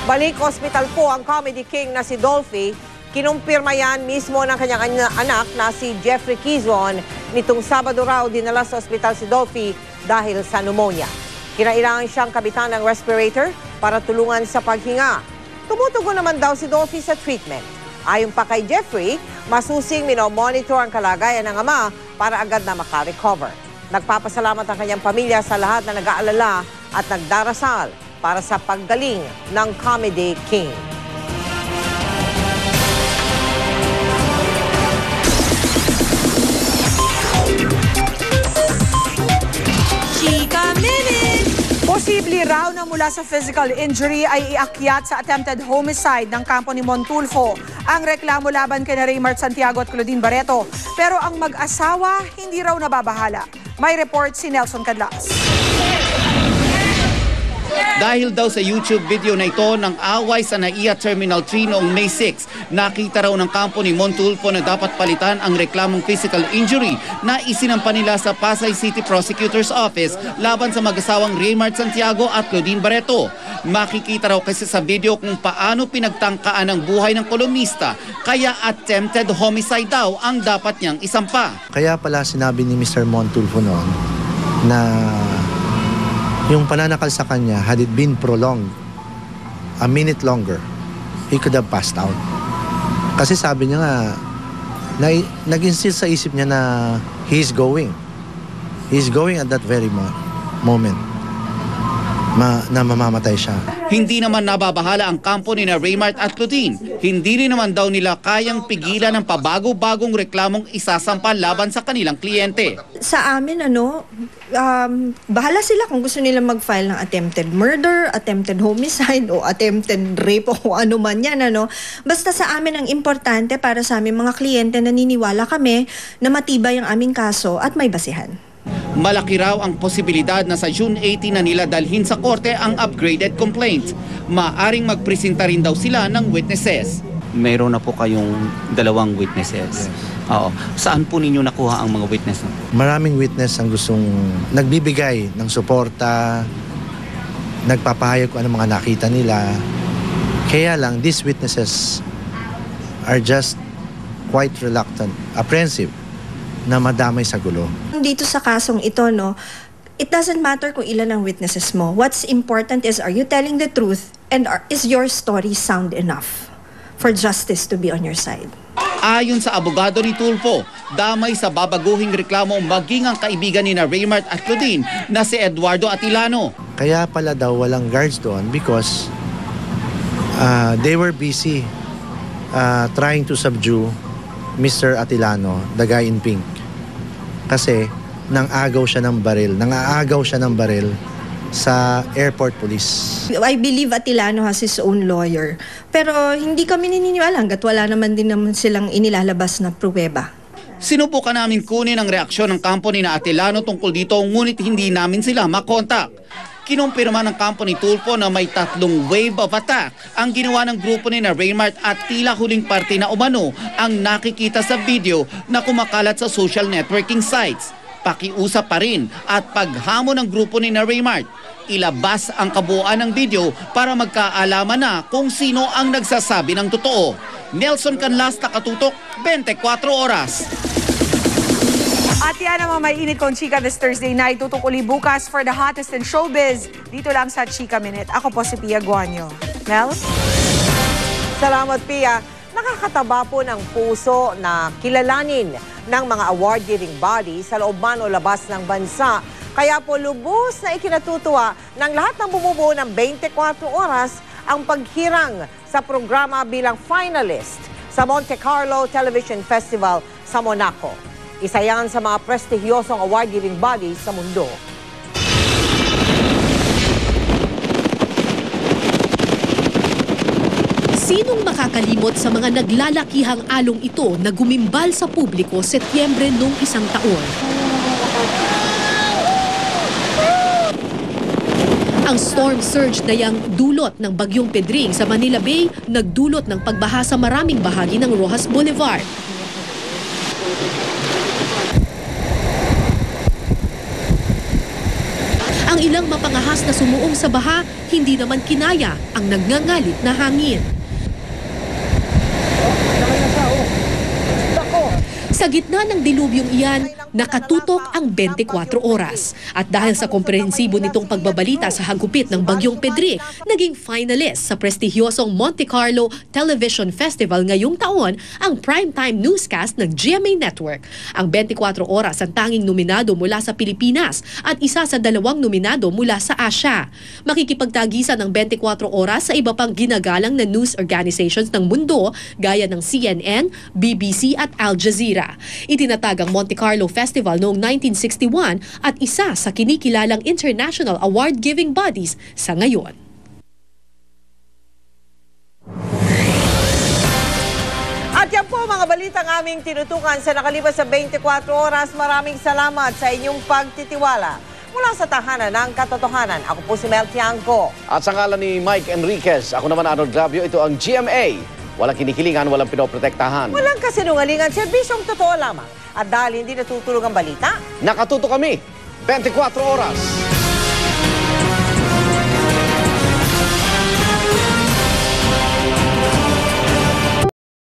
Balik ospital po ang comedy king na si Dolphy. Kinumpirma yan mismo ng kanyang anak na si Jeffrey Quizon. Nitong Sabado raw dinala sa ospital si Dolphy dahil sa pneumonia. Kinailangan siyang kabitan ng respirator para tulungan sa paghinga. Tumutugon naman daw si Dolphy sa treatment. Ayon pa kay Jeffrey, masusing minomonitor ang kalagayan ng ama para agad na makarecover. Nagpapasalamat ang kanyang pamilya sa lahat na nag-aalala at nagdarasal para sa paggaling ng comedy king. Chika Minute! Posible raw na mula sa physical injury ay iakyat sa attempted homicide ng kampo ni Montulfo ang reklamo laban kina Raymart Santiago at Claudine Barreto. Pero ang mag-asawa hindi raw nababahala. May report si Nelson Cadlas. Dahil daw sa YouTube video na ito ng away sa NAIA Terminal 3 noong May 6, nakita raw ng kampo ni Montulfo na dapat palitan ang reklamong physical injury na isinampa nila sa Pasay City Prosecutor's Office laban sa mag-asawang Raymart Santiago at Claudine Barreto. Makikita raw kasi sa video kung paano pinagtangkaan ang buhay ng kolumnista, kaya attempted homicide daw ang dapat niyang isampa. Kaya pala sinabi ni Mr. Montulfo noon na yung pananakal sa kanya, had it been prolonged a minute longer, he could have passed out. Kasi sabi niya nga, nag-insist sa isip niya na he's going. He's going at that very moment na mamamatay siya. Hindi naman nababahala ang kampo ni na Raymart at Claudine. Hindi rin naman daw nila kayang pigilan ang pabago-bagong reklamong isasampa laban sa kanilang kliyente. Sa amin, bahala sila kung gusto nila mag-file ng attempted murder, attempted homicide, o attempted rape, o ano man yan, Basta sa amin ang importante para sa aming mga kliyente, naniniwala kami na matibay ang aming kaso at may basihan. Malaki raw ang posibilidad na sa June 18 na nila dalhin sa korte ang upgraded complaint. Maaring magpresenta rin daw sila ng witnesses. Mayroon na po kayong 2 witnesses. Oo. Saan po ninyo nakuha ang mga witness? Maraming witness ang gustong nagbibigay ng suporta, nagpapahayag kung ano mga nakita nila. Kaya lang, these witnesses are just quite reluctant, apprehensive na madamay sa gulo. Dito sa kasong ito, it doesn't matter kung ilan ang witnesses mo. What's important is, are you telling the truth and is your story sound enough for justice to be on your side? Ayon sa abogado ni Tulfo, damay sa babaguhing reklamo maging ang kaibigan ni na Raymart at Claudine na si Eduardo Atilano. Kaya pala daw walang guards doon because they were busy trying to subdue Mr. Atilano, the guy in pink. Kasi nang-aagaw siya ng baril sa airport police. I believe Atilano has his own lawyer. Pero hindi kami naniniwala hanggat wala naman din naman silang inilalabas na pruweba. Sinubukan namin kunin ang reaksyon ng kampo ni na Atilano tungkol dito, ngunit hindi namin sila makontak. Kinumpirma ng kampo ni Tulfo na may 3 wave of attack ang ginawa ng grupo ni na Raymart at tila huling parte na umano ang nakikita sa video na kumakalat sa social networking sites. Pakiusap pa rin at paghamon ng grupo ni na Raymart. Ilabas ang kabuuan ng video para magkaalaman na kung sino ang nagsasabi ng totoo. Nelson Canlas, Takatutok, 24 Oras. At yan naman may init kong chika this Thursday night. Tutok uli bukas for the hottest in showbiz. Dito lang sa Chika Minute. Ako po si Pia Guanyo. Mel? Salamat, Pia. Nakakataba po ng puso na kilalanin ng mga award-giving body sa loob man o labas ng bansa. Kaya po lubos na ikinatutuwa ng lahat ng bumubuo ng 24 oras ang paghirang sa programa bilang finalist sa Monte Carlo Television Festival sa Monaco. Isa yan sa mga prestigyosong award-giving bodies sa mundo. Sinong makakalimot sa mga naglalakihang along ito na gumimbal sa publiko Setyembre noong isang taon? Ang storm surge na yang dulot ng Bagyong Pedring sa Manila Bay nagdulot ng pagbaha sa maraming bahagi ng Rojas Boulevard. Ang ilang pangahas na sumuong sa baha, hindi naman kinaya ang nagngangalit na hangin. Sa gitna ng dilubyong iyan, nakatutok ang 24 oras. At dahil sa komprehensibo nitong pagbabalita sa hagupit ng Bagyong Pedring, naging finalist sa prestigyosong Monte Carlo Television Festival ngayong taon ang primetime newscast ng GMA Network. Ang 24 oras ang tanging nominado mula sa Pilipinas at isa sa 2 nominado mula sa Asia. Makikipagtagisan ng 24 oras sa iba pang ginagalang na news organizations ng mundo gaya ng CNN, BBC at Al Jazeera. Itinatag ang Monte Carlo Festival noong 1961 at isa sa kinikilalang international award-giving bodies sa ngayon. At yan po mga balitang aming tinutukan sa nakalipas sa 24 oras. Maraming salamat sa inyong pagtitiwala. Mula sa tahanan ng katotohanan, ako po si Mel Tiangco. At sa ngalan ni Mike Enriquez, ako naman Arnold Gravio, ito ang GMA. Walang kinikilingan, walang pinoprotektahan. Walang kasinungalingan, serbisyong totoo lamang. At dahil hindi natutulog ang balita, Nakatuto kami, 24 oras.